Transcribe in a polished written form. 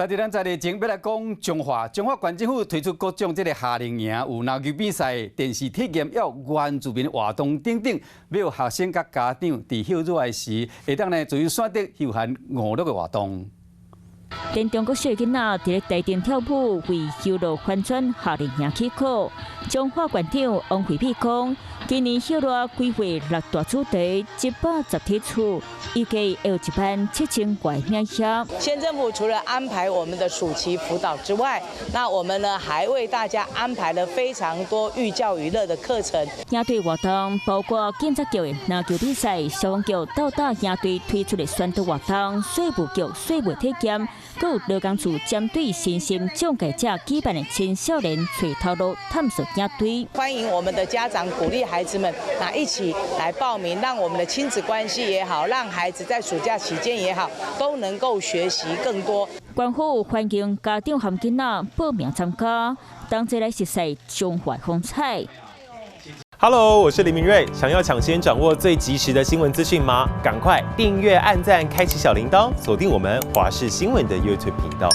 在咱在日前要来讲中华县政府推出各种夏令营、有篮球比赛、电视体验，还有原住民活动等等，要学生甲家长伫休日的时，会当呢自由选择休闲娱乐的活动。连中国小囡仔伫咧台顶跳舞，为休乐翻转夏令营起考。中华县长王惠美讲，今年休乐规划6大主题，110体处，预计有1万7000外名额。县政府除了安排我们的暑期辅导之外，那我们呢还为大家安排了非常多寓教于乐的课程。营队活动包括警察局的篮球比赛、消防局斗打营队推出的宣导活动、税务局税务体检，还有劳工处针对身心障碍者举办的青少年找头路探索营队。欢迎我们的家长鼓励孩子们一起来报名，让我们的亲子关系也好，让孩子在暑假期间也好，都能够学习更多。县府欢迎家长和囡仔报名参加，同齐来熟悉中华风采。Hello， 我是林明瑞。想要抢先掌握最及时的新闻资讯吗？赶快订阅、按赞、开启小铃铛，锁定我们华视新闻的 YouTube 频道。